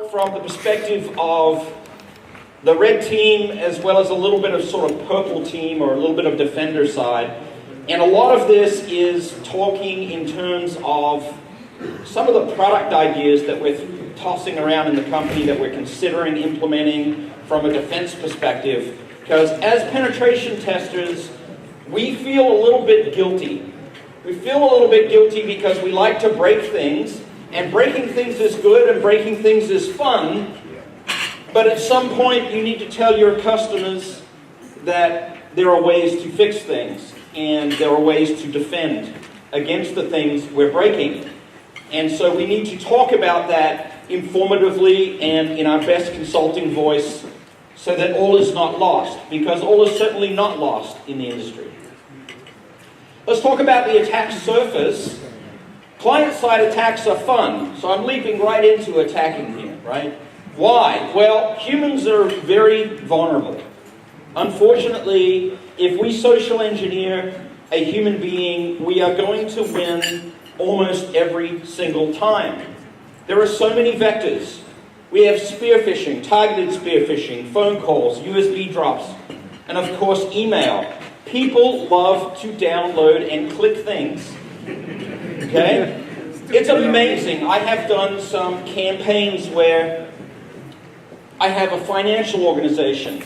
talk from the perspective of the red team as well as a little bit of sort of purple team or a little bit of defender side. And a lot of this is talking in terms of some of the product ideas that we're tossing around in the company that we're considering implementing from a defense perspective. Because as penetration testers, we feel a little bit guilty. We feel a little bit guilty because we like to break things, and breaking things is good and breaking things is fun, but at some point you need to tell your customers that there are ways to fix things and there are ways to defend against the things we're breaking. And so we need to talk about that informatively and in our best consulting voice so that all is not lost, because all is certainly not lost in the industry. Let's talk about the attack surface. Client-side attacks are fun, so I'm leaping right into attacking here, right? Why? Well, humans are very vulnerable. Unfortunately, if we social engineer a human being, we are going to win almost every single time. There are so many vectors. We have spear phishing, targeted spear phishing, phone calls, USB drops, and of course email. People love to download and click things. Okay? It's amazing. I have done some campaigns where I have a financial organization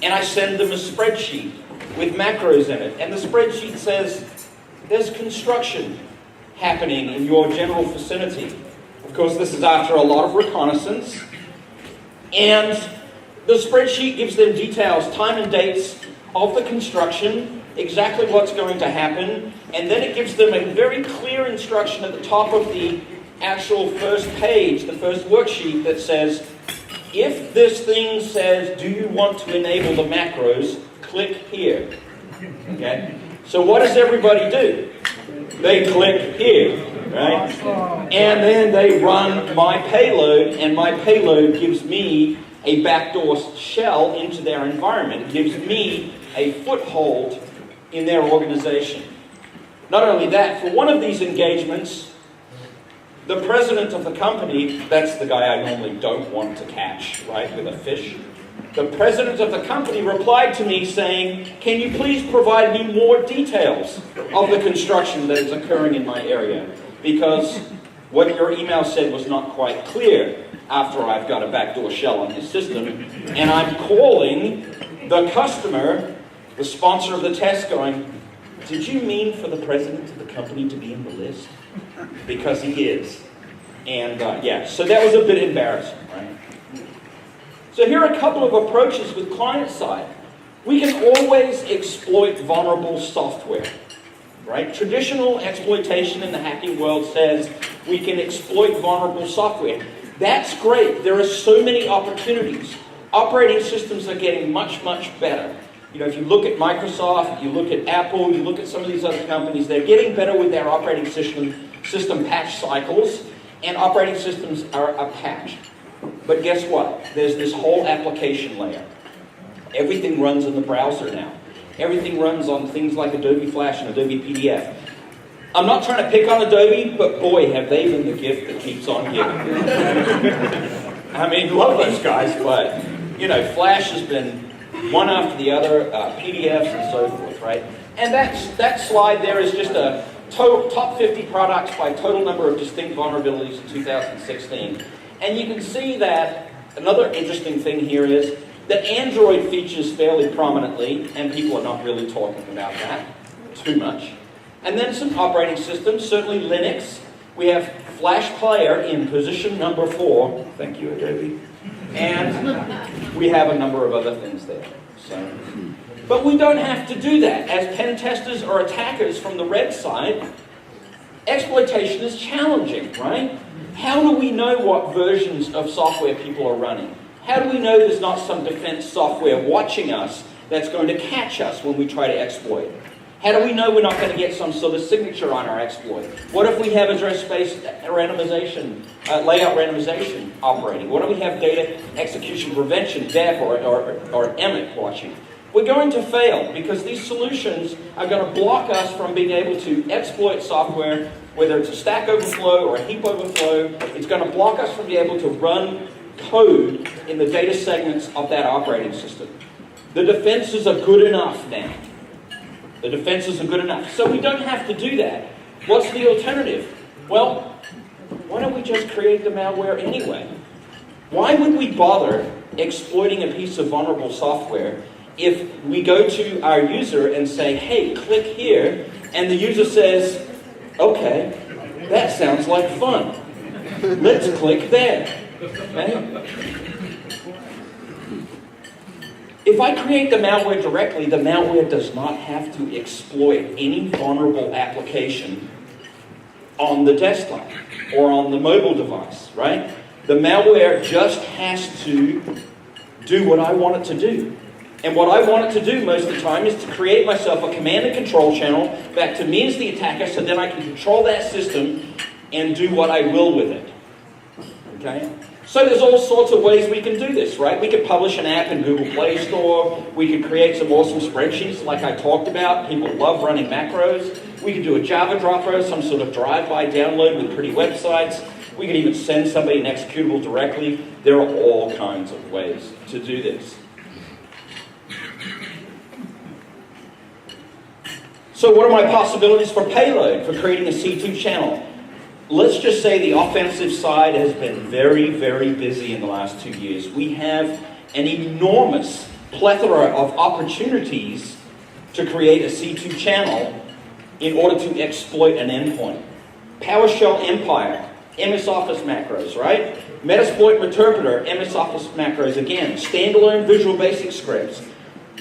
and I send them a spreadsheet with macros in it, and the spreadsheet says there's construction happening in your general vicinity. Of course, this is after a lot of reconnaissance, and the spreadsheet gives them details, time and dates of the construction, exactly what's going to happen, and then it gives them a very clear instruction at the top of the actual first page, the first worksheet, that says, if this thing says, do you want to enable the macros, click here. Okay? So what does everybody do? They click here, right? And then they run my payload, and my payload gives me a backdoor shell into their environment. It gives me a foothold in their organization. Not only that, for one of these engagements, the president of the company, that's the guy I normally don't want to catch, right, with a fish. The president of the company replied to me saying, can you please provide me more details of the construction that is occurring in my area? Because what your email said was not quite clear after I've got a backdoor shell on his system. And I'm calling the customer, the sponsor of the test, going, did you mean for the president of the company to be in the list? Because he is. And yeah, so that was a bit embarrassing, right? So here are a couple of approaches with client side. We can always exploit vulnerable software, right? Traditional exploitation in the hacking world says we can exploit vulnerable software. That's great. There are so many opportunities. Operating systems are getting much, much better. You know, if you look at Microsoft, you look at Apple, you look at some of these other companies, they're getting better with their operating system patch cycles, and operating systems are patched. But guess what? There's this whole application layer. Everything runs in the browser now. Everything runs on things like Adobe Flash and Adobe PDF. I'm not trying to pick on Adobe, but boy, have they been the gift that keeps on giving. I mean, love those guys, but, you know, Flash has been one after the other, PDFs and so forth, right? And that slide there is just a top 50 products by total number of distinct vulnerabilities in 2016. And you can see that another interesting thing here is that Android features fairly prominently, and people are not really talking about that too much. And then some operating systems, certainly Linux. We have Flash Player in position number 4. Thank you, Adobe. And we have a number of other things there. So, but we don't have to do that. As pen testers or attackers from the red side, exploitation is challenging, right? How do we know what versions of software people are running? How do we know there's not some defense software watching us that's going to catch us when we try to exploit? How do we know we're not going to get some sort of signature on our exploit? What if we have address space randomization, layout randomization operating? What if we have data execution prevention, DEP or EMET watching? We're going to fail because these solutions are going to block us from being able to exploit software whether it's a Stack Overflow or a heap overflow, it's going to block us from being able to run code in the data segments of that operating system. The defenses are good enough now. The defenses are good enough. So we don't have to do that. What's the alternative? Well, why don't we just create the malware anyway? Why would we bother exploiting a piece of vulnerable software if we go to our user and say, hey, click here, and the user says, okay, that sounds like fun. Let's click there. Okay? If I create the malware directly, the malware does not have to exploit any vulnerable application on the desktop or on the mobile device, right? The malware just has to do what I want it to do. And what I want it to do most of the time is to create myself a command and control channel back to me as the attacker, so then I can control that system and do what I will with it. Okay? So there's all sorts of ways we can do this, right? We could publish an app in Google Play Store. We could create some awesome spreadsheets like I talked about. People love running macros. We could do a Java dropper, some sort of drive-by download with pretty websites. We could even send somebody an executable directly. There are all kinds of ways to do this. So what are my possibilities for payload, for creating a C2 channel? Let's just say the offensive side has been very, very busy in the last 2 years. We have an enormous plethora of opportunities to create a C2 channel in order to exploit an endpoint. PowerShell Empire, MS Office macros, right? Metasploit interpreter, MS Office macros again. Standalone Visual Basic scripts.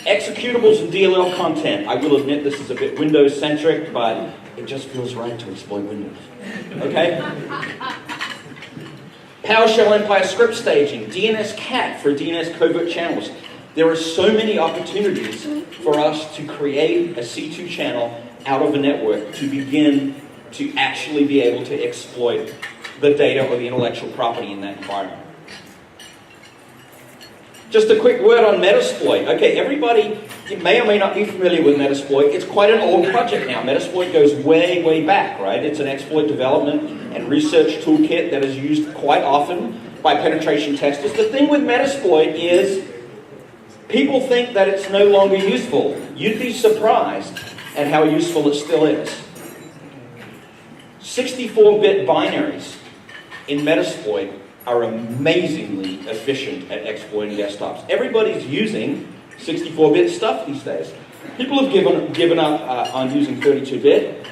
Executables and DLL content. I will admit this is a bit Windows-centric, but it just feels right to exploit Windows. Okay? PowerShell Empire script staging. DNS-CAT for DNS covert channels. There are so many opportunities for us to create a C2 channel out of a network to begin to actually be able to exploit the data or the intellectual property in that environment. Just a quick word on Metasploit. Okay, everybody may or may not be familiar with Metasploit. It's quite an old project now. Metasploit goes way, way back, right? It's an exploit development and research toolkit that is used quite often by penetration testers. The thing with Metasploit is people think that it's no longer useful. You'd be surprised at how useful it still is. 64-bit binaries in Metasploit are amazingly efficient at exploiting desktops. Everybody's using 64-bit stuff these days. People have given up on using 32-bit.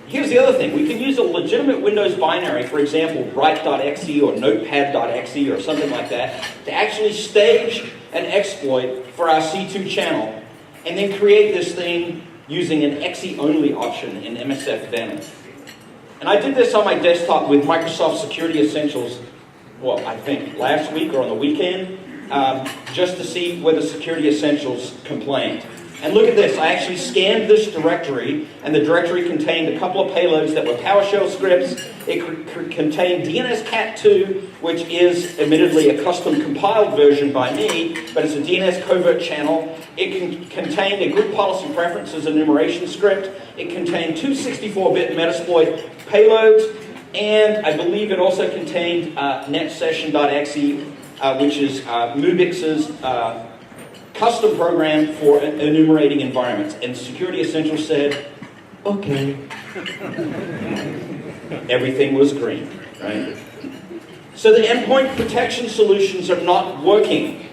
Here's the other thing. We can use a legitimate Windows binary, for example, write.exe or notepad.exe or something like that, to actually stage an exploit for our C2 channel, and then create this thing using an exe-only option in MSF Venom. And I did this on my desktop with Microsoft Security Essentials, well, I think last week or on the weekend, just to see whether Security Essentials complained. And look at this, I actually scanned this directory, and the directory contained a couple of payloads that were PowerShell scripts. It contained DNS-CAT2, which is admittedly a custom compiled version by me, but it's a DNS covert channel. It contained a group policy preferences enumeration script. It contained two 64-bit Metasploit payloads, and I believe it also contained netsession.exe, which is Mubix's custom program for enumerating environments. And Security Essentials said, okay. Everything was green, right? So the endpoint protection solutions are not working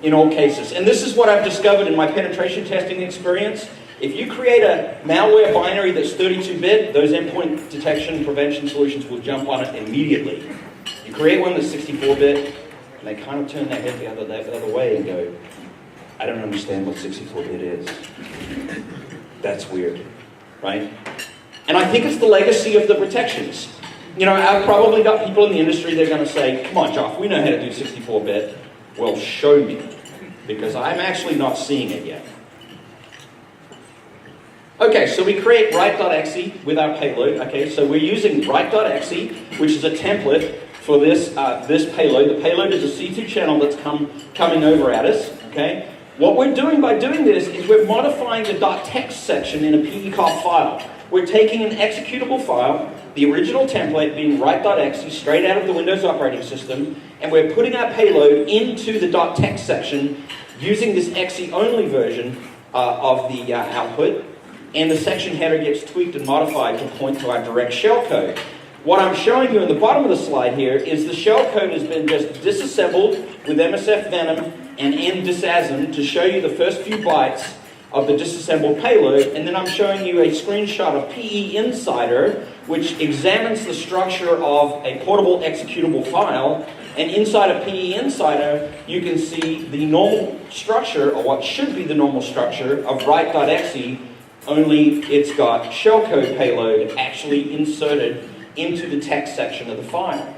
in all cases. And this is what I've discovered in my penetration testing experience. If you create a malware binary that's 32-bit, those endpoint detection and prevention solutions will jump on it immediately. You create one that's 64-bit, and they kind of turn their head the other way and go, I don't understand what 64-bit is. That's weird, right? And I think it's the legacy of the protections. You know, I've probably got people in the industry, they're going to say, come on, Joff, we know how to do 64-bit. Well, show me, because I'm actually not seeing it yet. Okay, so we create write.exe with our payload. Okay, so we're using write.exe, which is a template for this payload. The payload is a C2 channel that's coming over at us. Okay, what we're doing by doing this is we're modifying the .text section in a PECOF file. we're taking an executable file, the original template being write.exe straight out of the Windows operating system, and we're putting our payload into the .text section using this exe-only version of the output, and the section header gets tweaked and modified to point to our direct shellcode. What I'm showing you in the bottom of the slide here is the shellcode has been just disassembled with MSF Venom and ndisasm to show you the first few bytes of the disassembled payload, and then I'm showing you a screenshot of PE Insider, which examines the structure of a portable executable file, and inside of PE Insider, you can see the normal structure, or what should be the normal structure, of write.exe, only it's got shellcode payload actually inserted into the text section of the file.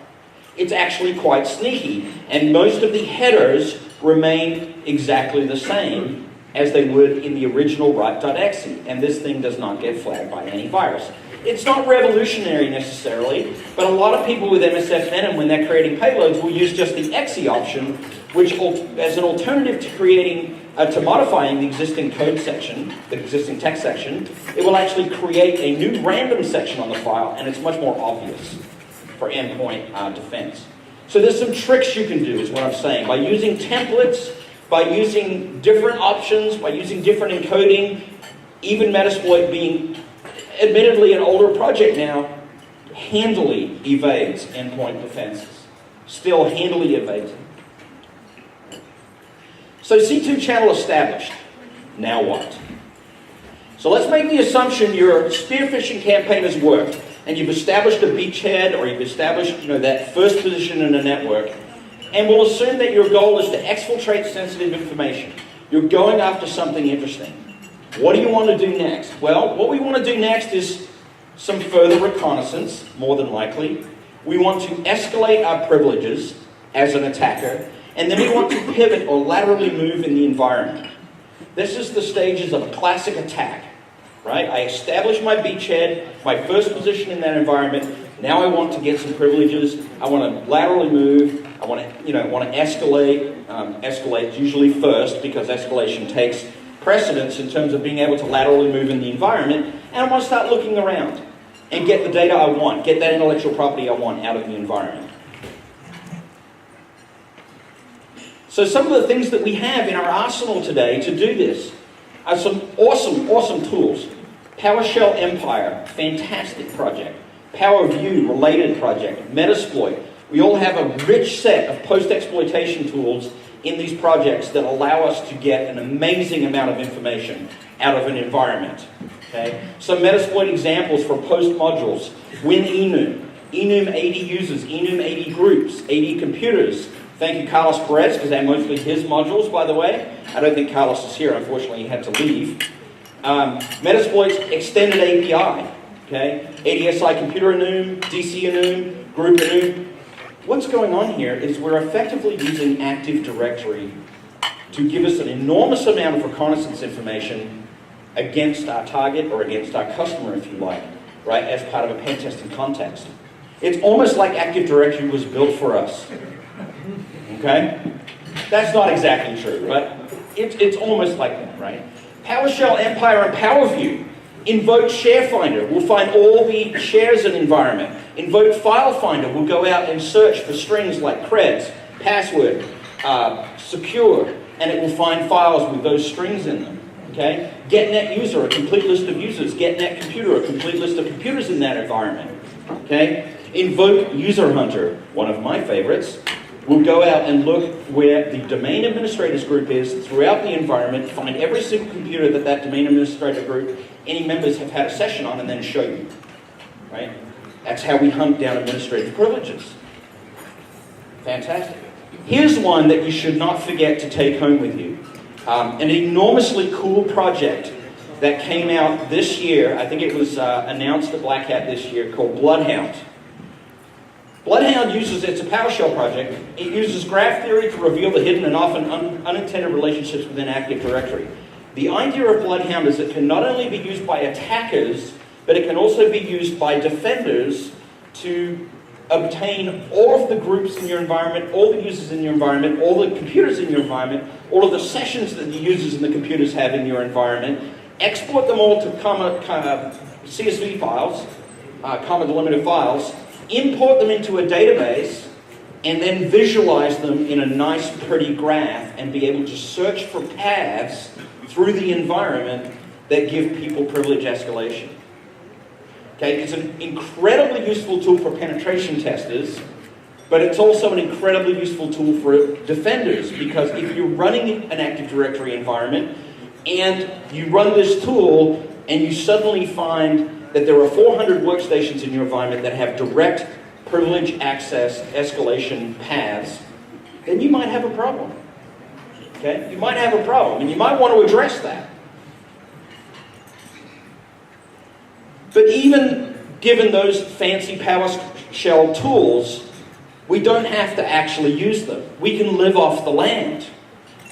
It's actually quite sneaky, and most of the headers remain exactly the same as they would in the original write.exe, and this thing does not get flagged by any virus. It's not revolutionary necessarily, but a lot of people with MSF Venom, when they're creating payloads, will use just the exe option, which as an alternative to creating, to modifying the existing code section, the existing text section, it will actually create a new random section on the file, and it's much more obvious for endpoint defense. So there's some tricks you can do, is what I'm saying. By using templates, by using different options, by using different encoding, even Metasploit being admittedly an older project now, handily evades endpoint defenses. Still handily evades them. So C2 channel established. Now what? So let's make the assumption your spear phishing campaign has worked, and you've established a beachhead, or you've established that first position in a network, and we'll assume that your goal is to exfiltrate sensitive information. You're going after something interesting. What do you want to do next? Well, what we want to do next is some further reconnaissance, more than likely. We want to escalate our privileges as an attacker, and then we want to pivot or laterally move in the environment. This is the stages of a classic attack, right? I establish my beachhead, my first position in that environment. Now I want to get some privileges. I want to laterally move. I want to, escalate. Escalate usually first, because escalation takes precedence in terms of being able to laterally move in the environment. And I want to start looking around and get the data I want, get that intellectual property I want out of the environment. So some of the things that we have in our arsenal today to do this are some awesome tools. PowerShell Empire, fantastic project. Powerview, related project. Metasploit. We all have a rich set of post-exploitation tools in these projects that allow us to get an amazing amount of information out of an environment. Okay? Some Metasploit examples for post-modules. WinEnum. Enum 80 users, Enum 80 groups, 80 computers. Thank you, Carlos Perez, because they're mostly his modules, by the way. I don't think Carlos is here. Unfortunately, he had to leave. Metasploit's extended API. Okay? ADSI computer enum, DC enum, group enum. What's going on here is we're effectively using Active Directory to give us an enormous amount of reconnaissance information against our target or against our customer, if you like, right, as part of a pen testing context. It's almost like Active Directory was built for us. Okay? That's not exactly true, but it's almost like that, right? PowerShell Empire and Powerview. Invoke ShareFinder. We'll find all the shares in environment. Invoke FileFinder. We'll go out and search for strings like creds, password, secure, and it will find files with those strings in them. Okay? GetNet user, a complete list of users. GetNet computer, a complete list of computers in that environment. Okay? Invoke User Hunter, one of my favorites. We'll go out and look where the domain administrators group is throughout the environment, find every single computer that that domain administrator group, any members have had a session on, and then show you. Right? That's how we hunt down administrative privileges. Fantastic. Here's one that you should not forget to take home with you. An enormously cool project that came out this year. I think it was announced at Black Hat this year, called Bloodhound. Bloodhound uses, it's a PowerShell project, it uses graph theory to reveal the hidden and often unintended relationships within Active Directory. The idea of Bloodhound is it can not only be used by attackers, but it can also be used by defenders to obtain all of the groups in your environment, all the users in your environment, all the computers in your environment, all of the sessions that the users and the computers have in your environment, export them all to CSV files, comma delimited files, import them into a database, and then visualize them in a nice, pretty graph and be able to search for paths through the environment that give people privilege escalation. Okay, it's an incredibly useful tool for penetration testers, but it's also an incredibly useful tool for defenders, because if you're running an Active Directory environment and you run this tool and you suddenly find that there are 400 workstations in your environment that have direct privilege access escalation paths, then you might have a problem. Okay? You might have a problem, and you might want to address that. But even given those fancy PowerShell tools, we don't have to actually use them. We can live off the land.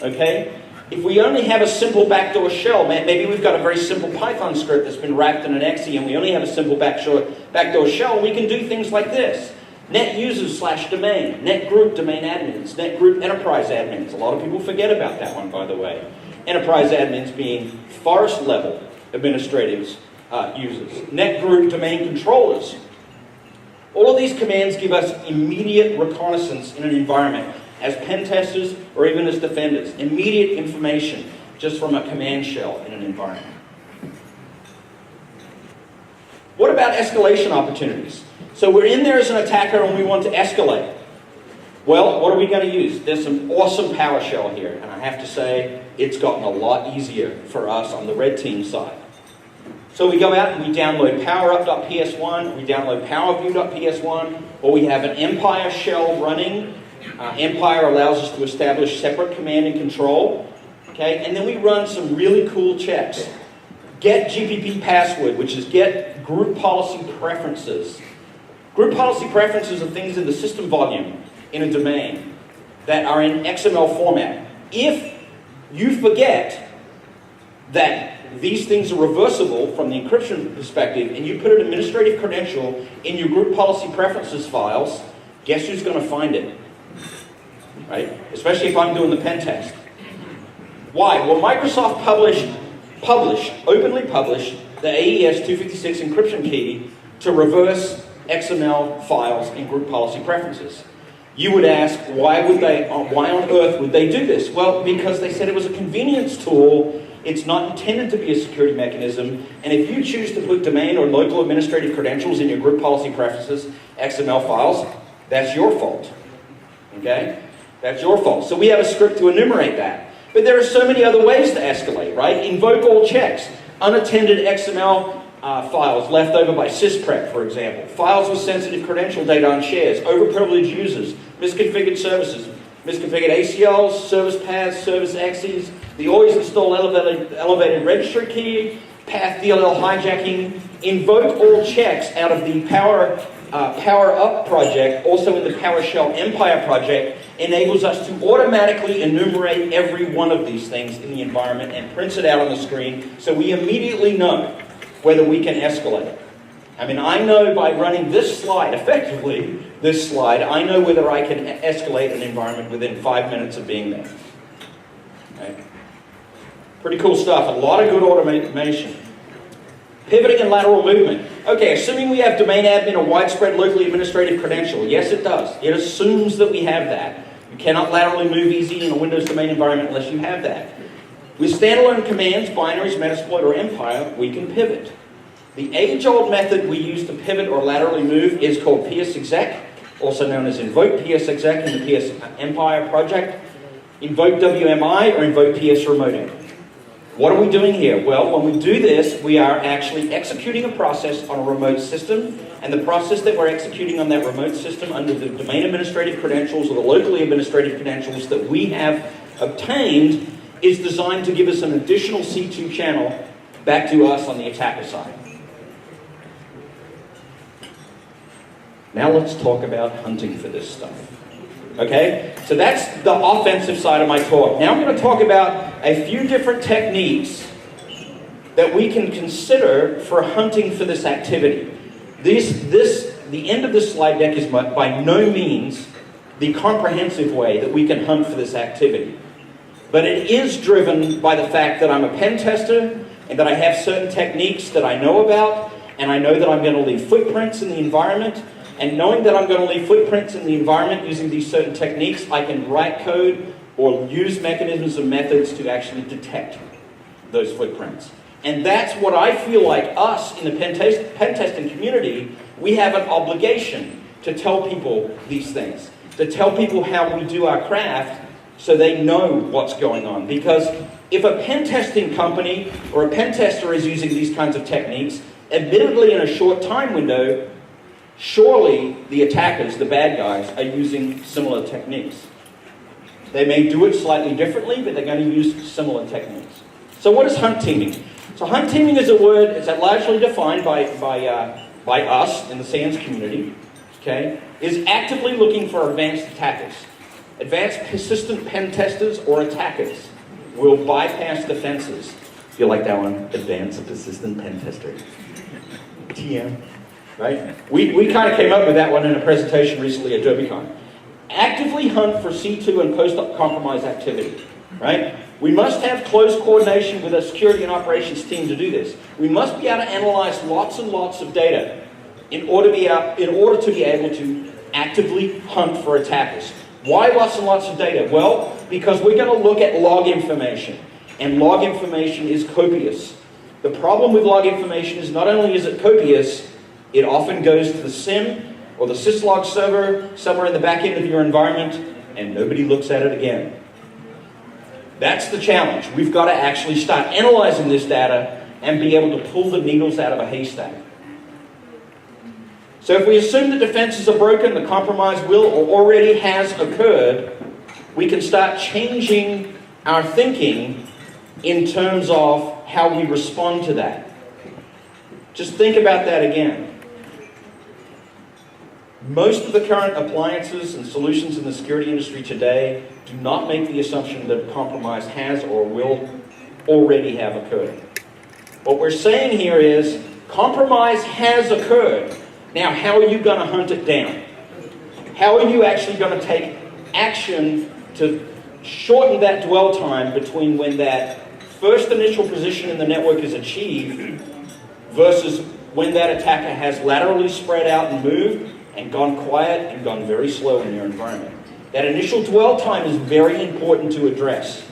Okay? If we only have a simple backdoor shell, maybe we've got a very simple Python script that's been wrapped in an exe and we only have a simple backdoor shell, we can do things like this. Net users / domain, net group domain admins, net group enterprise admins. A lot of people forget about that one, by the way. Enterprise admins being forest level administrators, users. Net group domain controllers. All of these commands give us immediate reconnaissance in an environment as pen testers or even as defenders. Immediate information just from a command shell in an environment. What about escalation opportunities? So we're in there as an attacker and we want to escalate. Well, what are we going to use? There's some awesome PowerShell here, and I have to say it's gotten a lot easier for us on the red team side. So we go out and we download powerup.ps1, we download powerview.ps1, or we have an Empire shell running. Empire allows us to establish separate command and control. Okay, and then we run some really cool checks. Get GPP password, which is get group policy preferences. Group policy preferences are things in the system volume in a domain that are in XML format. If you forget that these things are reversible from the encryption perspective and you put an administrative credential in your group policy preferences files, guess who's going to find it? Right? Especially if I'm doing the pen test. Why? Well, Microsoft openly published the AES 256 encryption key to reverse XML files in group policy preferences. You would ask, why on earth would they do this? Well, because they said it was a convenience tool. It's not intended to be a security mechanism, and if you choose to put domain or local administrative credentials in your group policy preferences XML files, that's your fault. Okay? That's your fault. So we have a script to enumerate that. But there are so many other ways to escalate, right? Invoke all checks. Unattended XML files left over by sysprep, for example. Files with sensitive credential data on shares. Overprivileged users. Misconfigured services. Misconfigured ACLs, service paths, service axes. The always install elevated registry key. Path DLL hijacking. Invoke all checks out of the Power Up project, also in the PowerShell Empire project, enables us to automatically enumerate every one of these things in the environment and prints it out on the screen so we immediately know whether we can escalate. I mean, I know by running this slide, effectively, this slide, I know whether I can escalate an environment within 5 minutes of being there. Okay? Pretty cool stuff, a lot of good automation. Pivoting and lateral movement. Okay, assuming we have domain admin or widespread locally administrative credential. Yes, it does. It assumes that we have that. You cannot laterally move easy in a Windows domain environment unless you have that. With standalone commands, binaries, Metasploit, or Empire, we can pivot. The age-old method we use to pivot or laterally move is called PSExec, also known as invoke PSExec in the PS Empire project, invoke WMI, or invoke PS remoting. What are we doing here? Well, when we do this, we are actually executing a process on a remote system, and the process that we're executing on that remote system under the domain administrative credentials or the locally administrative credentials that we have obtained is designed to give us an additional C2 channel back to us on the attacker side. Now let's talk about hunting for this stuff. Okay, so that's the offensive side of my talk. Now I'm going to talk about a few different techniques that we can consider for hunting for this activity. The end of this slide deck is by no means the comprehensive way that we can hunt for this activity. But it is driven by the fact that I'm a pen tester and that I have certain techniques that I know about, and I know that I'm going to leave footprints in the environment, and knowing that I'm going to leave footprints in the environment using these certain techniques, I can write code or use mechanisms and methods to actually detect those footprints. And that's what I feel like us in the pen testing community, we have an obligation to tell people these things, to tell people how we do our craft so they know what's going on. Because if a pen testing company or a pen tester is using these kinds of techniques, admittedly in a short time window, surely the attackers, the bad guys, are using similar techniques. They may do it slightly differently, but they're going to use similar techniques. So what is hunt teaming? So hunt teaming is a word, it's largely defined by us in the SANS community, okay, is actively looking for advanced attackers. Advanced persistent pen testers or attackers will bypass defenses. Feel like that one? Advanced persistent pen tester. TM. Right? We kind of came up with that one in a presentation recently at DerbyCon. Actively hunt for C2 and post-compromise activity. Right? We must have close coordination with a security and operations team to do this. We must be able to analyze lots and lots of data in order to be able to actively hunt for attackers. Why lots and lots of data? Well, because we're going to look at log information, and log information is copious. The problem with log information is not only is it copious, it often goes to the SIM or the syslog server somewhere in the back end of your environment, and nobody looks at it again. That's the challenge. We've got to actually start analyzing this data and be able to pull the needles out of a haystack. So if we assume the defenses are broken, the compromise will or already has occurred, we can start changing our thinking in terms of how we respond to that. Just think about that again. Most of the current appliances and solutions in the security industry today do not make the assumption that a compromise has or will already have occurred. What we're saying here is compromise has occurred. Now, how are you going to hunt it down? How are you actually going to take action to shorten that dwell time between when that first initial position in the network is achieved versus when that attacker has laterally spread out and moved and gone quiet and gone very slow in your environment? That initial dwell time is very important to address.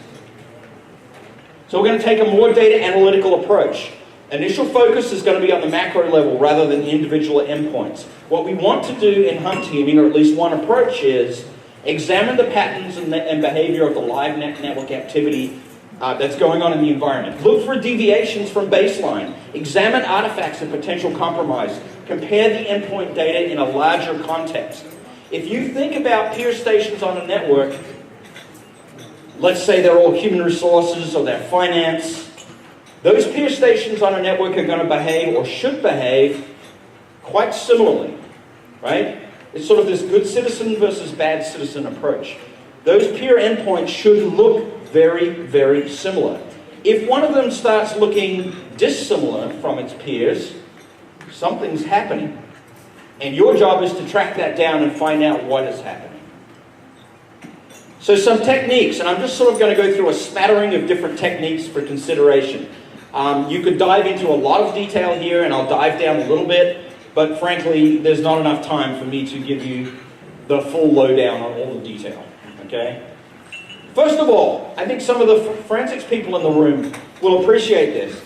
So we're going to take a more data analytical approach. Initial focus is going to be on the macro level rather than the individual endpoints. What we want to do in hunt teaming, or at least one approach, is examine the patterns and behavior of the live network activity that's going on in the environment. Look for deviations from baseline. Examine artifacts of potential compromise. Compare the endpoint data in a larger context. If you think about peer stations on a network, let's say they're all human resources or they're finance, those peer stations on a network are going to behave or should behave quite similarly, right? It's sort of this good citizen versus bad citizen approach. Those peer endpoints should look very, very similar. If one of them starts looking dissimilar from its peers, something's happening. And your job is to track that down and find out what is happening. So some techniques, and I'm just sort of going to go through a smattering of different techniques for consideration. You could dive into a lot of detail here, and I'll dive down a little bit, but frankly, there's not enough time for me to give you the full lowdown on all the detail, okay? First of all, I think some of the forensics people in the room will appreciate this.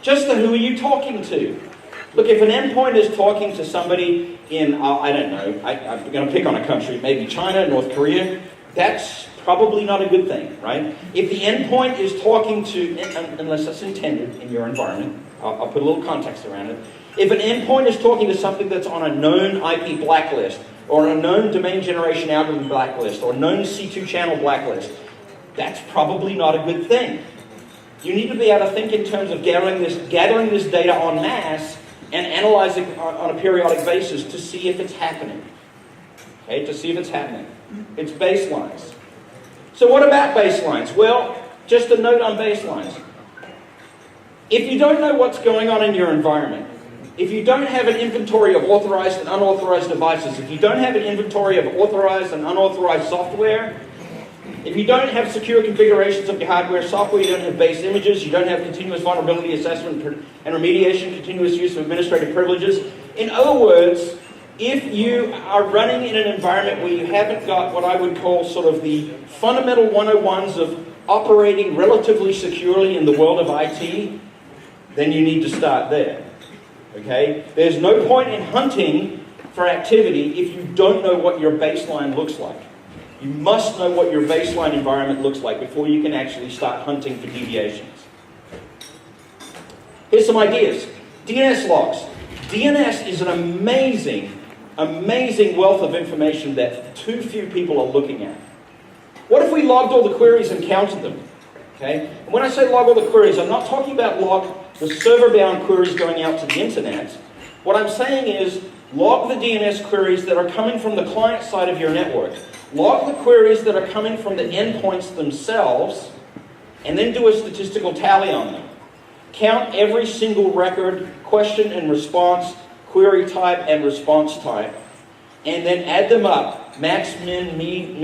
Just who are you talking to? Look, if an endpoint is talking to somebody in, I don't know, I'm going to pick on a country, maybe China, North Korea, that's probably not a good thing, right? If the endpoint is talking to, unless that's intended in your environment, I'll put a little context around it. If an endpoint is talking to something that's on a known IP blacklist, or a known domain generation algorithm blacklist, or known C2 channel blacklist, that's probably not a good thing. You need to be able to think in terms of gathering this data en masse and analyzing it on a periodic basis to see if it's happening. Okay, to see if it's happening. It's baselines. So what about baselines? Well, just a note on baselines. If you don't know what's going on in your environment, if you don't have an inventory of authorized and unauthorized devices, if you don't have an inventory of authorized and unauthorized software, If you don't have secure configurations of your hardware software, you don't have base images, you don't have continuous vulnerability assessment and remediation, continuous use of administrative privileges. In other words, if you are running in an environment where you haven't got what I would call sort of the fundamental 101s of operating relatively securely in the world of IT, then you need to start there. Okay? There's no point in hunting for activity if you don't know what your baseline looks like. You must know what your baseline environment looks like before you can actually start hunting for deviations. Here's some ideas. DNS logs. DNS is an amazing wealth of information that too few people are looking at. What if we logged all the queries and counted them? Okay? And when I say log all the queries, I'm not talking about log the server-bound queries going out to the internet. What I'm saying is log the DNS queries that are coming from the client side of your network. Log the queries that are coming from the endpoints themselves, and then do a statistical tally on them. Count every single record, question and response, query type and response type, and then add them up. Max, min, mean,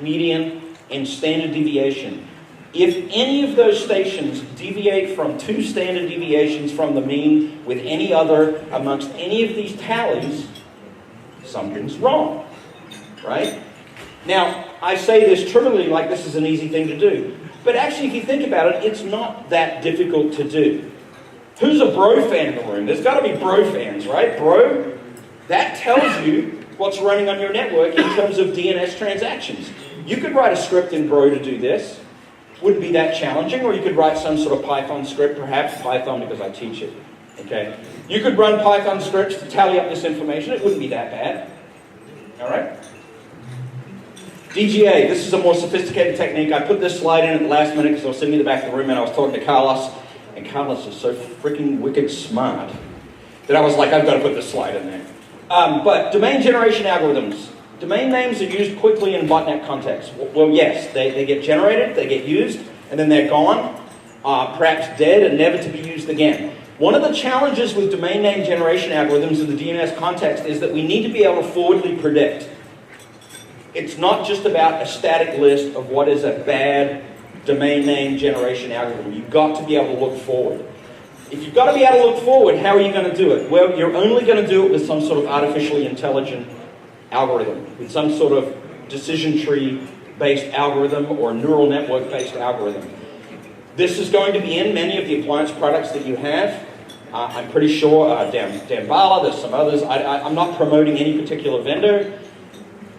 median, and standard deviation. If any of those stations deviate from 2 standard deviations from the mean with any other amongst any of these tallies, something's wrong, right? Now, I say this trivially like this is an easy thing to do. But actually, if you think about it, it's not that difficult to do. Who's a bro fan in the room? There's got to be bro fans, right? Bro, that tells you what's running on your network in terms of DNS transactions. You could write a script in bro to do this. Wouldn't be that challenging. Or you could write some sort of Python script, perhaps Python because I teach it. Okay? You could run Python scripts to tally up this information. It wouldn't be that bad. All right? DGA, this is a more sophisticated technique. I put this slide in at the last minute because I was sitting in the back of the room and I was talking to Carlos, and Carlos is so freaking wicked smart that I was like, I've got to put this slide in there. But domain generation algorithms. Domain names are used quickly in botnet context. Well, yes, they get generated, they get used, and then they're gone, perhaps dead and never to be used again. One of the challenges with domain name generation algorithms in the DNS context is that we need to be able to forwardly predict. It's not just about a static list of what is a bad domain name generation algorithm. You've got to be able to look forward. If you've got to be able to look forward, how are you going to do it? Well, you're only going to do it with some sort of artificially intelligent algorithm, with some sort of decision tree-based algorithm or neural network-based algorithm. This is going to be in many of the appliance products that you have. I'm pretty sure Dambala, there's some others. I'm not promoting any particular vendor.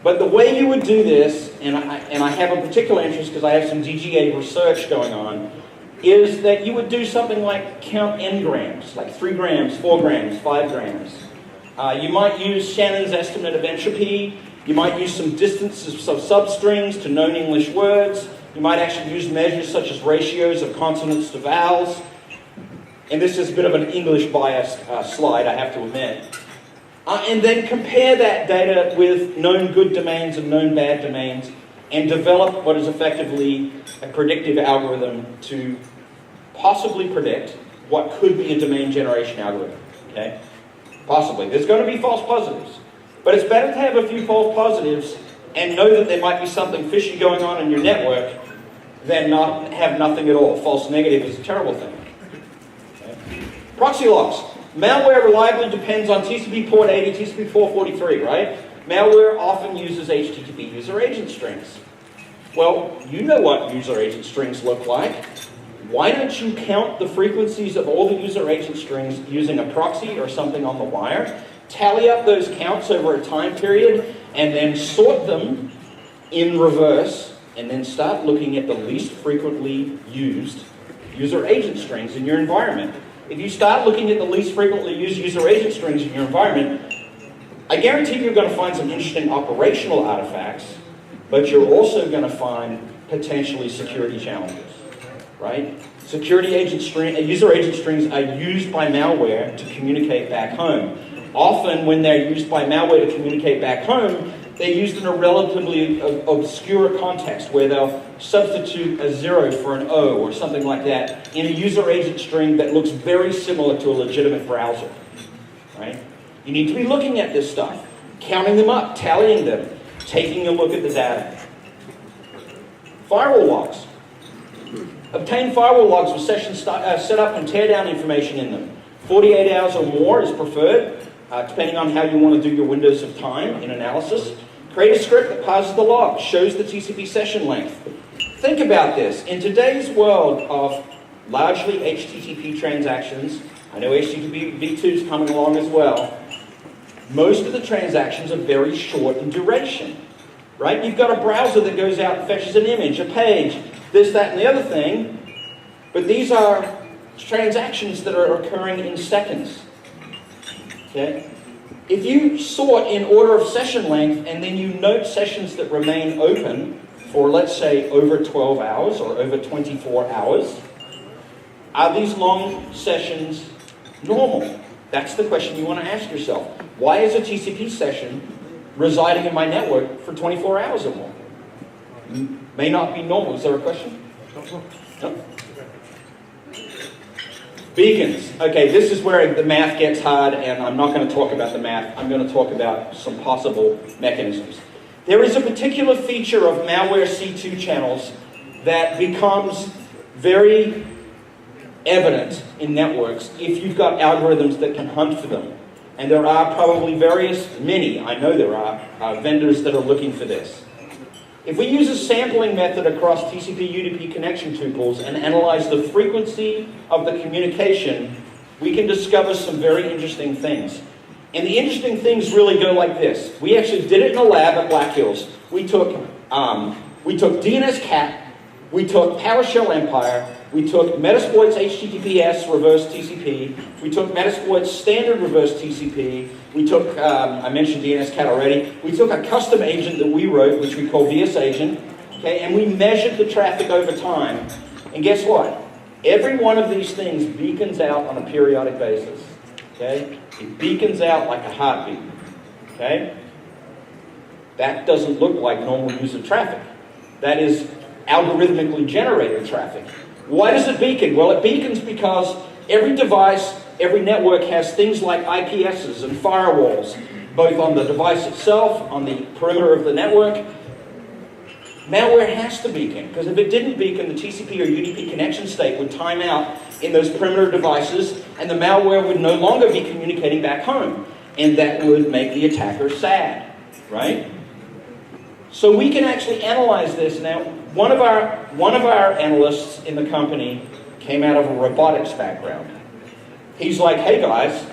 But the way you would do this, and I have a particular interest because I have some DGA research going on, is that you would do something like count n-grams, like 3 grams, 4 grams, 5 grams. You might use Shannon's estimate of entropy. You might use some distances of substrings to known English words. You might actually use measures such as ratios of consonants to vowels. And this is a bit of an English-biased slide, I have to admit. And then compare that data with known good domains and known bad domains and develop what is effectively a predictive algorithm to possibly predict what could be a domain generation algorithm. Okay? Possibly. There's going to be false positives. But it's better to have a few false positives and know that there might be something fishy going on in your network than not have nothing at all. False negative is a terrible thing. Okay? Proxy logs. Malware reliably depends on TCP port 80, TCP 443, right? Malware often uses HTTP user agent strings. Well, you know what user agent strings look like. Why don't you count the frequencies of all the user agent strings using a proxy or something on the wire, tally up those counts over a time period, and then sort them in reverse, and then start looking at the least frequently used user agent strings in your environment. If you start looking at the least frequently used user agent strings in your environment, I guarantee you're going to find some interesting operational artifacts, but you're also going to find potentially security challenges, right? User agent strings are used by malware to communicate back home. Often when they're used by malware to communicate back home, they're used in a relatively obscure context where they'll substitute a 0 for an O or something like that in a user agent string that looks very similar to a legitimate browser, right? You need to be looking at this stuff, counting them up, tallying them, taking a look at the data. Firewall logs. Obtain firewall logs with sessions set up and tear down information in them. 48 hours or more is preferred, depending on how you want to do your windows of time in analysis. Create a script that parses the log, shows the TCP session length. Think about this. In today's world of largely HTTP transactions, I know HTTP v2 is coming along as well, most of the transactions are very short in duration, right? You've got a browser that goes out and fetches an image, a page, this, that, and the other thing, but these are transactions that are occurring in seconds, okay? If you sort in order of session length and then you note sessions that remain open for, let's say, over 12 hours or over 24 hours, are these long sessions normal? That's the question you want to ask yourself. Why is a TCP session residing in my network for 24 hours or more? May not be normal. Is there a question? No? Beacons. Okay, this is where the math gets hard, and I'm not going to talk about the math. I'm going to talk about some possible mechanisms. There is a particular feature of malware C2 channels that becomes very evident in networks if you've got algorithms that can hunt for them. And there are probably many, I know there are, vendors that are looking for this. If we use a sampling method across TCP/UDP connection tuples and analyze the frequency of the communication, we can discover some very interesting things. And the interesting things really go like this. We actually did it in a lab at BlackHills. We took DNSCat, we took PowerShell Empire, we took Metasploit's HTTPS reverse TCP, we took Metasploit's standard reverse TCP, we took, I mentioned DNSCat already, we took a custom agent that we wrote, which we call VSAgent, okay, and we measured the traffic over time. And guess what? Every one of these things beacons out on a periodic basis, okay? It beacons out like a heartbeat, okay? That doesn't look like normal user traffic. That is algorithmically generated traffic. Why does it beacon? Well, it beacons because every device, every network has things like IPSs and firewalls, both on the device itself, on the perimeter of the network. Malware has to beacon, because if it didn't beacon, the TCP or UDP connection state would time out in those perimeter devices, and the malware would no longer be communicating back home. And that would make the attacker sad, right? So we can actually analyze this. Now, one of our analysts in the company came out of a robotics background. He's like, hey guys,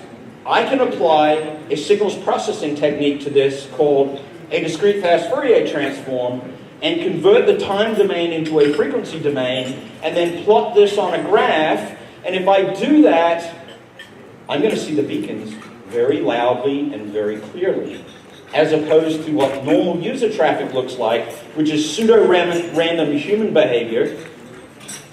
I can apply a signals processing technique to this called a Discrete Fast Fourier Transform and convert the time domain into a frequency domain and then plot this on a graph. And if I do that, I'm going to see the beacons very loudly and very clearly, as opposed to what normal user traffic looks like, which is pseudo-random human behavior,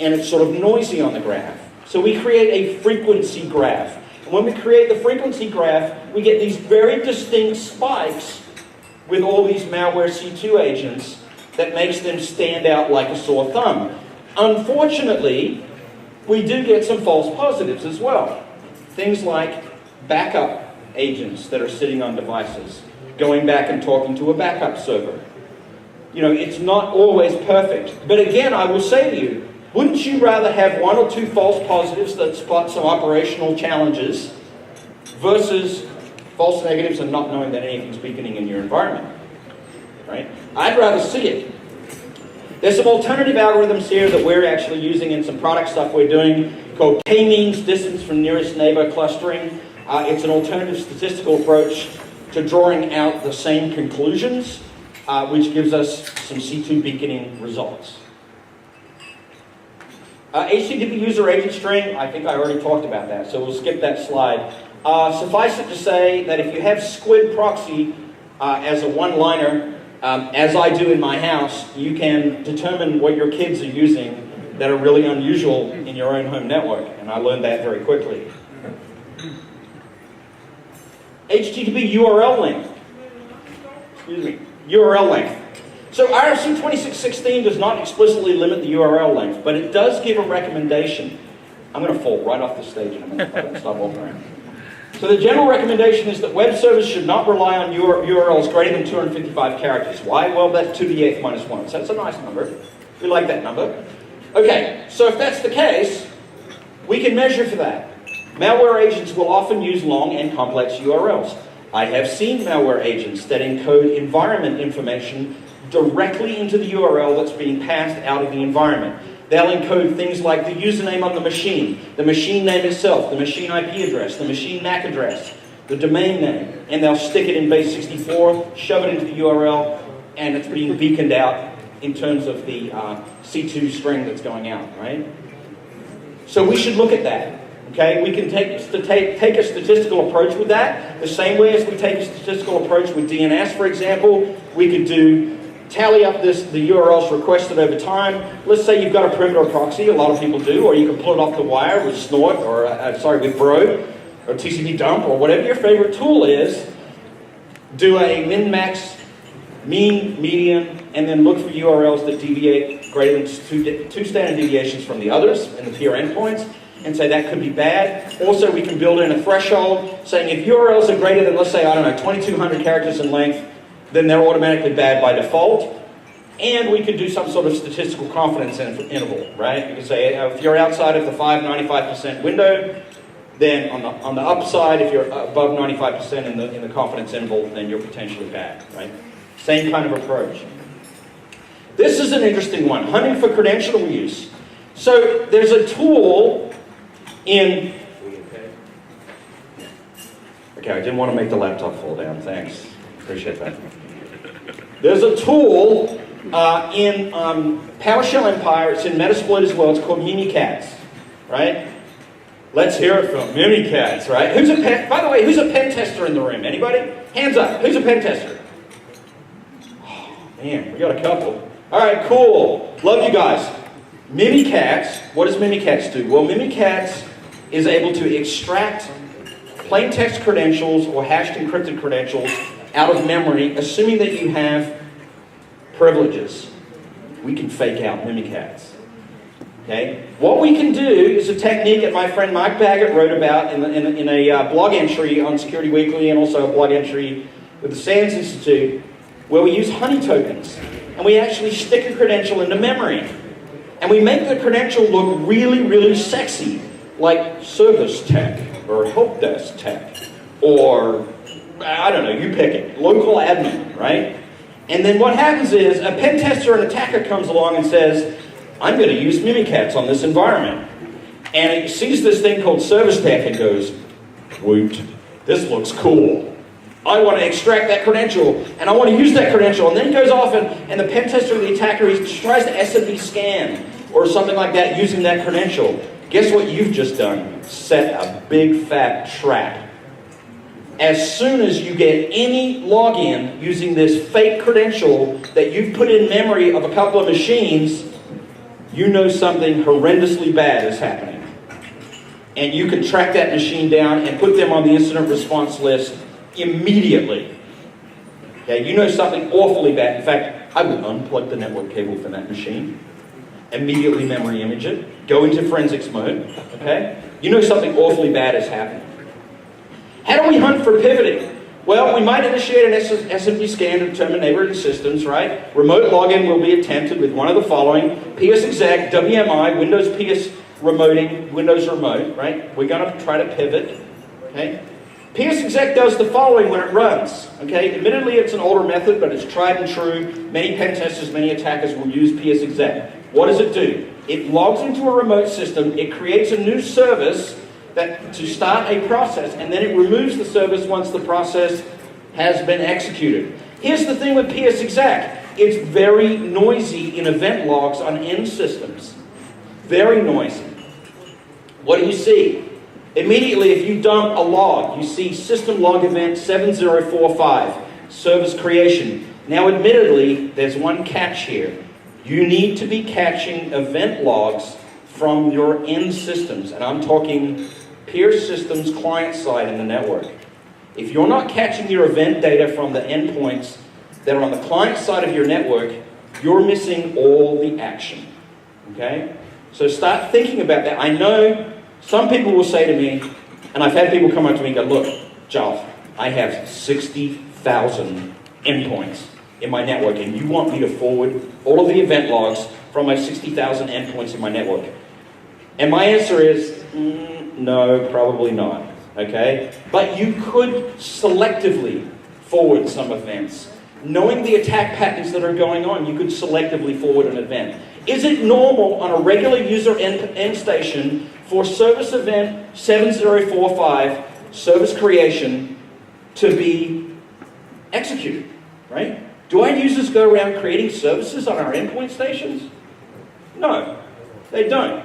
and it's sort of noisy on the graph. So we create a frequency graph. And when we create the frequency graph, we get these very distinct spikes with all these malware C2 agents that makes them stand out like a sore thumb. Unfortunately, we do get some false positives as well. Things like backup agents that are sitting on devices, going back and talking to a backup server. You know, it's not always perfect. But again, I will say to you, wouldn't you rather have one or two false positives that spot some operational challenges versus false negatives and not knowing that anything's beaconing in your environment? Right? I'd rather see it. There's some alternative algorithms here that we're actually using in some product stuff we're doing called k-means, distance from nearest neighbor clustering. It's an alternative statistical approach to drawing out the same conclusions, which gives us some C2 beaconing results. HTTP user agent string, I think I already talked about that, so we'll skip that slide. Suffice it to say that if you have squid proxy as a one-liner, as I do in my house, you can determine what your kids are using that are really unusual in your own home network, and I learned that very quickly. HTTP URL length. Excuse me, URL length. So IRC 2616 does not explicitly limit the URL length, but it does give a recommendation. I'm going to fall right off the stage in a minute. I'm going to stop walking around. So the general recommendation is that web servers should not rely on URLs greater than 255 characters. Why? Well, that's 2 to the 8th minus 1. So that's a nice number. We like that number. Okay, so if that's the case, we can measure for that. Malware agents will often use long and complex URLs. I have seen malware agents that encode environment information directly into the URL that's being passed out of the environment. They'll encode things like the username on the machine name itself, the machine IP address, the machine MAC address, the domain name, and they'll stick it in base 64, shove it into the URL, and it's being beaconed out in terms of the C2 string that's going out, right? So we should look at that. Okay, we can take a statistical approach with that, the same way as we take a statistical approach with DNS, for example. We could tally up the URLs requested over time. Let's say you've got a perimeter proxy, a lot of people do, or you can pull it off the wire with Snort, or with Bro, or TCP dump, or whatever your favorite tool is. Do a min-max, mean, median, and then look for URLs that deviate greater than two standard deviations from the others and the peer endpoints, and say that could be bad. Also, we can build in a threshold saying if URLs are greater than, let's say, 2,200 characters in length, then they're automatically bad by default. And we could do some sort of statistical confidence interval, right? You can say if you're outside of the 95% window, then on the upside, if you're above 95% in the confidence interval, then you're potentially bad, right? Same kind of approach. This is an interesting one, hunting for credential use. So there's a tool in... Okay, I didn't want to make the laptop fall down, thanks. Appreciate that. There's a tool in PowerShell Empire, it's in Metasploit as well, it's called Mimikatz, right? Let's hear it from Mimikatz, right? By the way, who's a pen tester in the room? Anybody? Hands up, who's a pen tester? Oh, man, we got a couple. All right, cool. Love you guys. Mimikatz, what does Mimikatz do? Well, Mimikatz is able to extract plain text credentials or hashed encrypted credentials out of memory, assuming that you have privileges. We can fake out Mimikatz. Okay? What we can do is a technique that my friend Mike Baggett wrote about in a blog entry on Security Weekly, and also a blog entry with the SANS Institute, where we use honey tokens. And we actually stick a credential into memory. And we make the credential look really, really sexy, like service tech, or help desk tech, or, I don't know, you pick it, local admin, right? And then what happens is, a pen tester or an attacker comes along and says, I'm going to use Mimikatz on this environment. And it sees this thing called service tech and goes, woot, this looks cool. I want to extract that credential, and I want to use that credential. And then he goes off, and the pen tester or the attacker, he tries to SMB scan, or something like that, using that credential. Guess what you've just done? Set a big fat trap. As soon as you get any login using this fake credential that you've put in memory of a couple of machines, you know something horrendously bad is happening. And you can track that machine down and put them on the incident response list immediately. Okay, you know something awfully bad. In fact, I would unplug the network cable from that machine, immediately memory image it, go into forensics mode, okay? You know something awfully bad is happening. How do we hunt for pivoting? Well, we might initiate an SMB scan to determine neighboring systems, right? Remote login will be attempted with one of the following: PSExec, WMI, Windows PS remoting, Windows remote, right? We're going to try to pivot, okay? PSExec does the following when it runs, okay? Admittedly, it's an older method, but it's tried and true. Many pen testers, many attackers will use PSExec. What does it do? It logs into a remote system, it creates a new service to start a process, and then it removes the service once the process has been executed. Here's the thing with PSExec. It's very noisy in event logs on end systems. Very noisy. What do you see? Immediately, if you dump a log, you see system log event 7045, service creation. Now, admittedly, there's one catch here. You need to be catching event logs from your end systems, and I'm talking peer systems client side in the network. If you're not catching your event data from the endpoints that are on the client side of your network, you're missing all the action, okay? So start thinking about that. I know some people will say to me, and I've had people come up to me and go, look, Joff, I have 60,000 endpoints in my network, and you want me to forward all of the event logs from my 60,000 endpoints in my network? And my answer is, no, probably not, okay? But you could selectively forward some events. Knowing the attack patterns that are going on, you could selectively forward an event. Is it normal on a regular user end station for service event 7045, service creation, to be executed, right? Do our users go around creating services on our endpoint stations? No, they don't.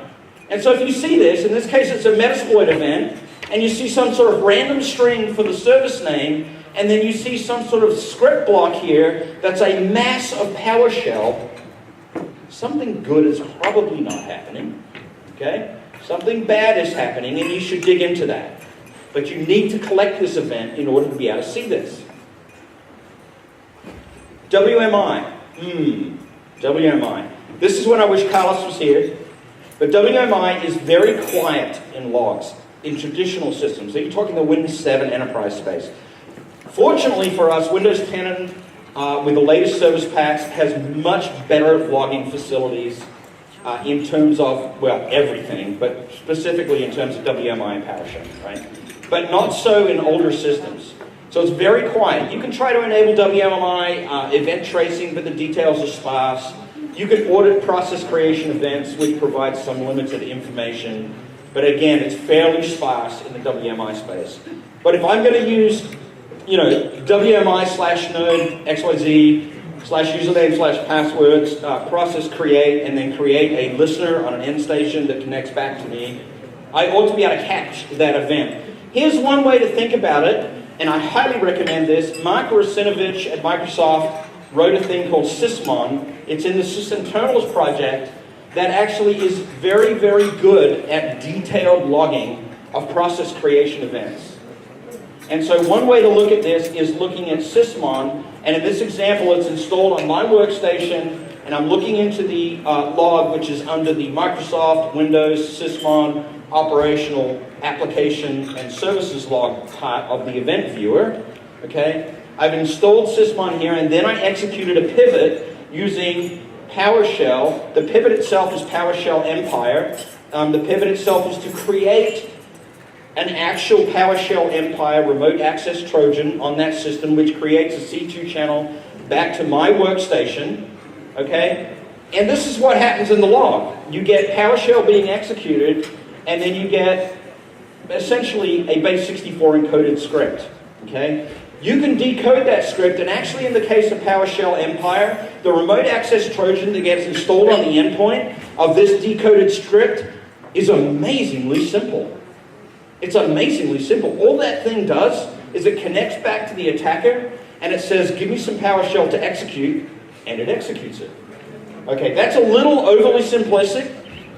And so if you see this, in this case it's a Metasploit event, and you see some sort of random string for the service name, and then you see some sort of script block here that's a mass of PowerShell, something good is probably not happening, okay? Something bad is happening, and you should dig into that. But you need to collect this event in order to be able to see this. WMI. WMI. This is when I wish Carlos was here. But WMI is very quiet in logs, in traditional systems. So you're talking the Windows 7 enterprise space. Fortunately for us, Windows 10 with the latest service packs has much better logging facilities in terms of, well, everything, but specifically in terms of WMI and PowerShell, right? But not so in older systems. So it's very quiet. You can try to enable WMI event tracing, but the details are sparse. You can audit process creation events, which provides some limited information. But again, it's fairly sparse in the WMI space. But if I'm going to use, WMI/node XYZ /username/passwords, process create, and then create a listener on an end station that connects back to me, I ought to be able to catch that event. Here's one way to think about it, and I highly recommend this. Mark Rusinovich at Microsoft wrote a thing called Sysmon. It's in the sysinternals project that actually is very, very good at detailed logging of process creation events. And so one way to look at this is looking at Sysmon, and in this example it's installed on my workstation, and I'm looking into the log, which is under the Microsoft Windows Sysmon operational application and services log part of the event viewer. Okay, I've installed Sysmon here, and then I executed a pivot using PowerShell. The pivot itself is PowerShell Empire. The pivot itself is to create an actual PowerShell Empire remote access Trojan on that system, which creates a C2 channel back to my workstation. Okay, and this is what happens in the log. You get PowerShell being executed, and then you get essentially a base 64 encoded script. Okay. You can decode that script, and actually in the case of PowerShell Empire, the remote access Trojan that gets installed on the endpoint of this decoded script is amazingly simple. It's amazingly simple. All that thing does is it connects back to the attacker, and it says, give me some PowerShell to execute, and it executes it. Okay, that's a little overly simplistic.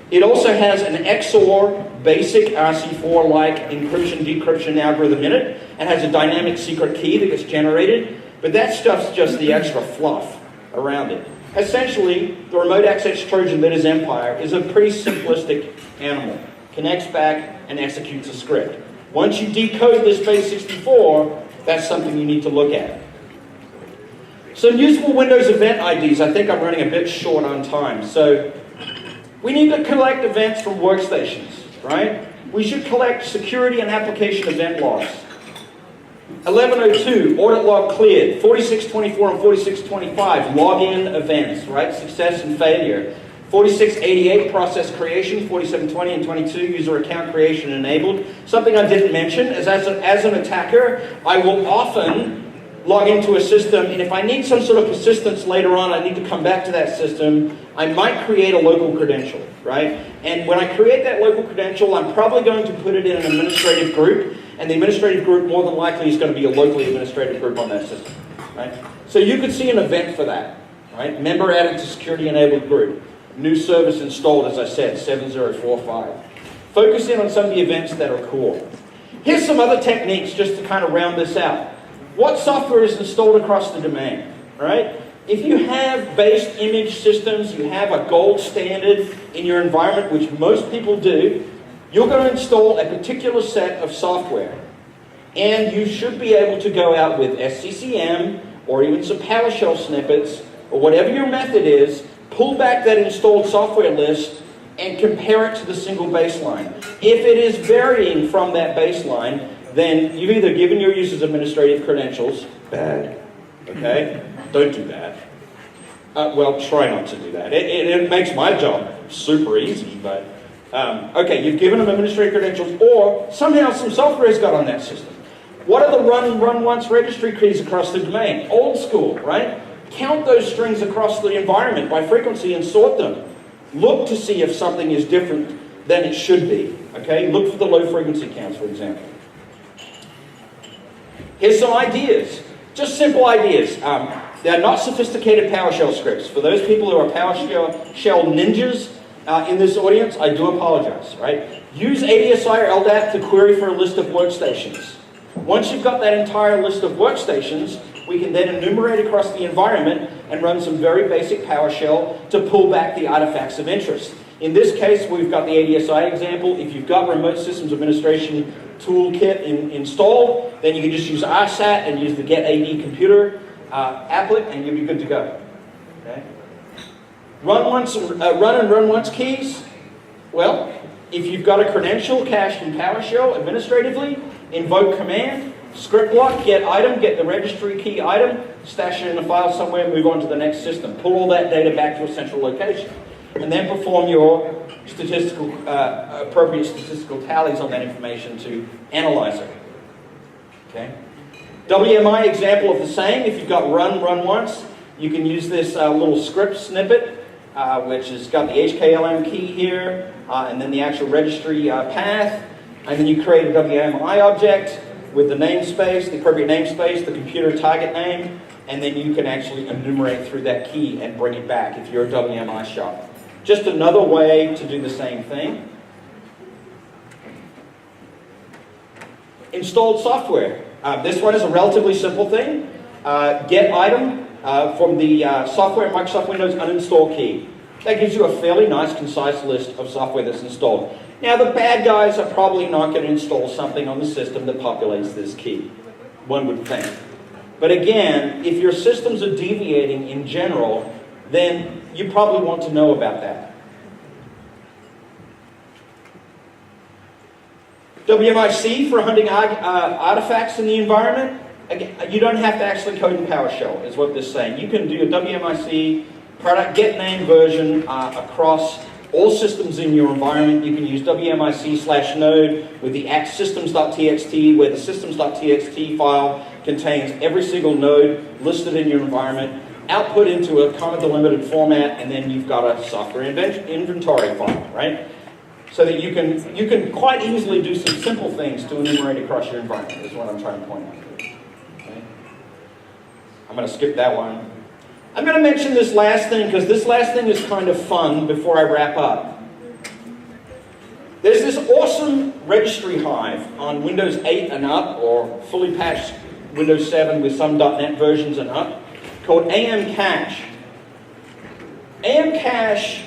It also has an XOR basic RC4-like encryption-decryption algorithm in it, and has a dynamic secret key that gets generated, but that stuff's just the extra fluff around it. Essentially, the remote access Trojan that is Empire is a pretty simplistic animal. Connects back and executes a script. Once you decode this base 64, that's something you need to look at. Some useful Windows event IDs. I think I'm running a bit short on time. So we need to collect events from workstations, right? We should collect security and application event logs. 1102, audit log cleared. 4624 and 4625, login events, right? Success and failure. 4688, process creation. 4720 and 22, user account creation enabled. Something I didn't mention is as an attacker, I will often log into a system, and if I need some sort of persistence later on, I need to come back to that system, I might create a local credential, right? And when I create that local credential, I'm probably going to put it in an administrative group, and the administrative group more than likely is going to be a locally administrative group on that system, right? So you could see an event for that, right? Member added to security enabled group. New service installed, as I said, 7045. Focus in on some of the events that are cool. Here's some other techniques just to kind of round this out. What software is installed across the domain, right? If you have based image systems, you have a gold standard in your environment, which most people do, you're going to install a particular set of software. And you should be able to go out with SCCM or even some PowerShell snippets or whatever your method is pull back that installed software list and compare it to the single baseline. If it is varying from that baseline, then you've either given your users administrative credentials, bad, okay? Don't do that. Well, try not to do that. It makes my job super easy, but okay, you've given them administrative credentials, or somehow some software has got on that system. What are the RunOnce registry keys across the domain? Old school, right? Count those strings across the environment by frequency and sort them. Look to see if something is different than it should be, okay? Look for the low frequency counts, for example. Here's some ideas, just simple ideas. They're not sophisticated PowerShell scripts. For those people who are PowerShell ninjas in this audience, I do apologize, right? Use ASLR or LDAP to query for a list of workstations. Once you've got that entire list of workstations, we can then enumerate across the environment and run some very basic PowerShell to pull back the artifacts of interest. In this case, we've got the ADSI example. If you've got Remote Systems Administration Toolkit installed, then you can just use RSAT and use the get AD computer applet, and you'll be good to go. Okay? Run and run once keys. Well, if you've got a credential cached in PowerShell administratively, invoke command, script block, get item, get the registry key item, stash it in a file somewhere, move on to the next system. Pull all that data back to a central location. And then perform your appropriate statistical tallies on that information to analyze it. Okay? WMI example of the same. If you've got run once, you can use this little script snippet, which has got the HKLM key here, and then the actual registry path. And then you create a WMI object with the namespace, the appropriate namespace, the computer target name, and then you can actually enumerate through that key and bring it back if you're a WMI shop. Just another way to do the same thing. Installed software. This one is a relatively simple thing. Get item from the software Microsoft Windows uninstall key. That gives you a fairly nice, concise list of software that's installed. Now, the bad guys are probably not going to install something on the system that populates this key, one would think. But again, if your systems are deviating in general, then you probably want to know about that. WMIC for hunting artifacts in the environment. Again, you don't have to actually code in PowerShell, is what this is saying. You can do a WMIC product get name version across all systems in your environment. You can use WMIC/node with the systems.txt, where the systems.txt file contains every single node listed in your environment, output into a comma delimited format, and then you've got a software inventory file, right? So that you can quite easily do some simple things to enumerate across your environment, is what I'm trying to point out. Okay? I'm going to skip that one. I'm going to mention this last thing because this last thing is kind of fun before I wrap up. There's this awesome registry hive on Windows 8 and up, or fully patched Windows 7 with some .NET versions and up, called AMCache. AMCache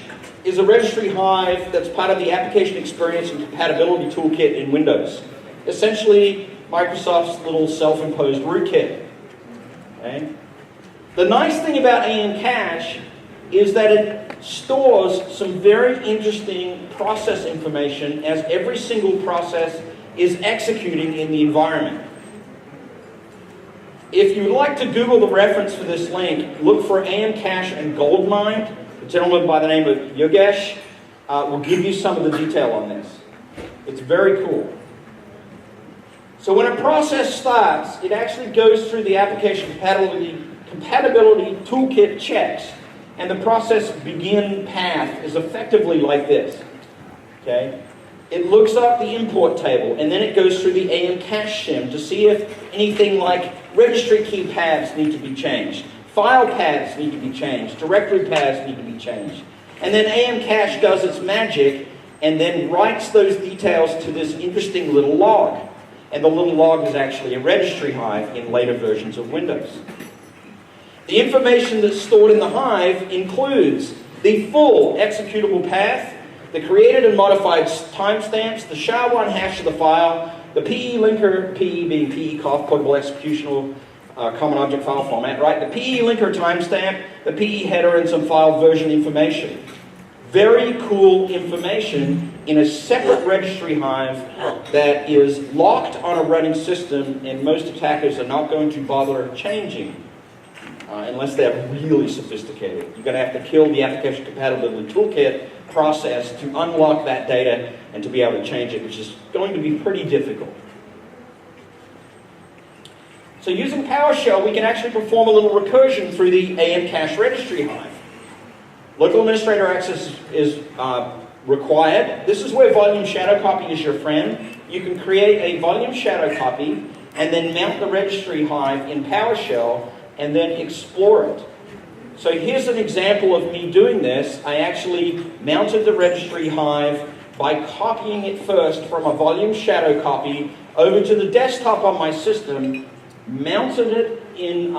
is a registry hive that's part of the Application Experience and Compatibility Toolkit in Windows. Essentially, Microsoft's little self-imposed rootkit. Okay? The nice thing about AMCache is that it stores some very interesting process information as every single process is executing in the environment. If you'd like to Google the reference for this link, look for AMCache and Goldmine. A gentleman by the name of Yogesh will give you some of the detail on this. It's very cool. So when a process starts, it actually goes through the application compatibility toolkit checks, and the process begin path is effectively like this. Okay? It looks up the import table, and then it goes through the AMCache shim to see if anything like registry key paths need to be changed. File paths need to be changed. Directory paths need to be changed. And then AMCache does its magic and then writes those details to this interesting little log. And the little log is actually a registry hive in later versions of Windows. The information that's stored in the hive includes the full executable path, the created and modified timestamps, the SHA-1 hash of the file, the PE linker, PE being PE portable executional common object file format, right? The PE linker timestamp, the PE header, and some file version information. Very cool information in a separate registry hive that is locked on a running system, and most attackers are not going to bother changing unless they're really sophisticated. You're going to have to kill the application compatibility toolkit process to unlock that data and to be able to change it, which is going to be pretty difficult. So using PowerShell, we can actually perform a little recursion through the AMCache registry hive. Local administrator access is required. This is where volume shadow copy is your friend. You can create a volume shadow copy and then mount the registry hive in PowerShell and then explore it. So here's an example of me doing this. I actually mounted the registry hive by copying it first from a volume shadow copy over to the desktop on my system, mounted it in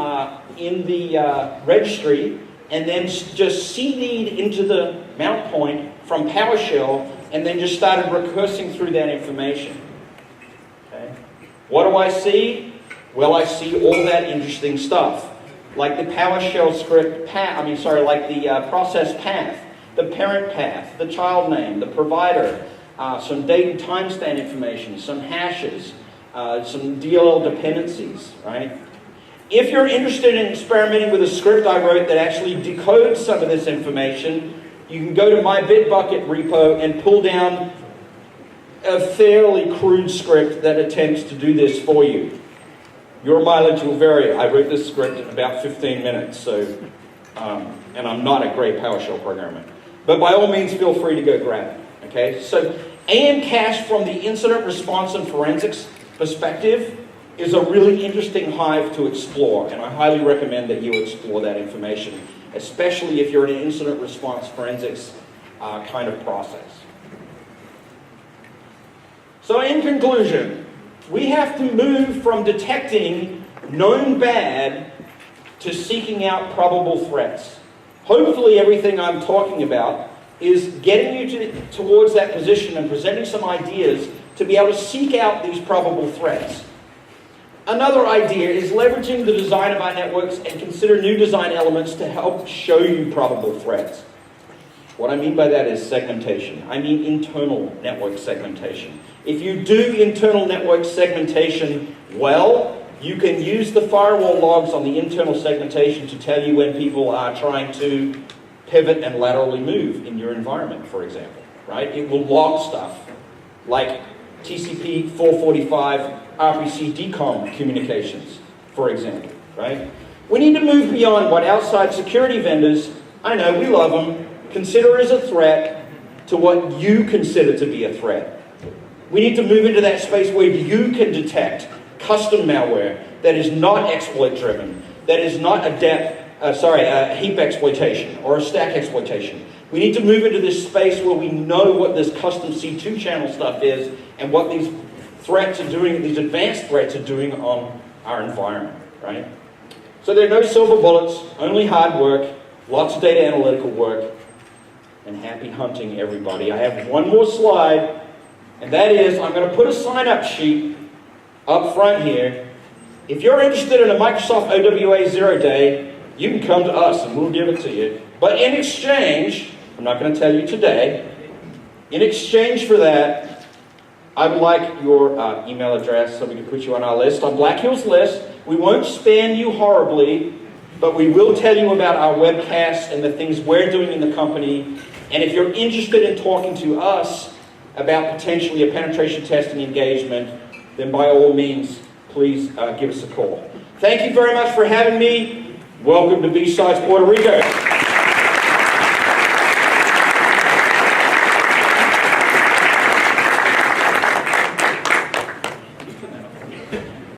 the registry, and then just CD'd into the mount point from PowerShell, and then just started recursing through that information. Okay. What do I see? Well, I see all that interesting stuff, like the PowerShell script path. Like the process path, the parent path, the child name, the provider, some date and timestamp information, some hashes, some DLL dependencies, right? If you're interested in experimenting with a script I wrote that actually decodes some of this information, you can go to my Bitbucket repo and pull down a fairly crude script that attempts to do this for you. Your mileage will vary. I wrote this script in about 15 minutes, so, and I'm not a great PowerShell programmer. But by all means, feel free to go grab it, okay? So AMCache from the incident response and forensics perspective is a really interesting hive to explore, and I highly recommend that you explore that information, especially if you're in an incident response forensics kind of process. So in conclusion, we have to move from detecting known bad to seeking out probable threats. Hopefully everything I'm talking about is getting you towards that position and presenting some ideas to be able to seek out these probable threats. Another idea is leveraging the design of our networks and consider new design elements to help show you probable threats. What I mean by that is segmentation. I mean internal network segmentation. If you do internal network segmentation well, you can use the firewall logs on the internal segmentation to tell you when people are trying to pivot and laterally move in your environment, for example, right? It will log stuff like TCP 445 RPC DCOM communications, for example, right? We need to move beyond what outside security vendors, I know, we love them, consider as a threat to what you consider to be a threat. We need to move into that space where you can detect custom malware that is not exploit-driven, that is not a heap exploitation or a stack exploitation. We need to move into this space where we know what this custom C2 channel stuff is and what these threats are doing, these advanced threats are doing on our environment, right? So there are no silver bullets, only hard work, lots of data analytical work, and happy hunting, everybody. I have one more slide, and that is I'm going to put a sign-up sheet up front here. If you're interested in a Microsoft OWA 0 day, you can come to us and we'll give it to you. But in exchange, I'm not going to tell you today, in exchange for that, I would like your email address so we can put you on our list, on BlackHills list. We won't spam you horribly, but we will tell you about our webcasts and the things we're doing in the company. And if you're interested in talking to us about potentially a penetration testing engagement, then by all means, please give us a call. Thank you very much for having me. Welcome to B-Sides, Puerto Rico.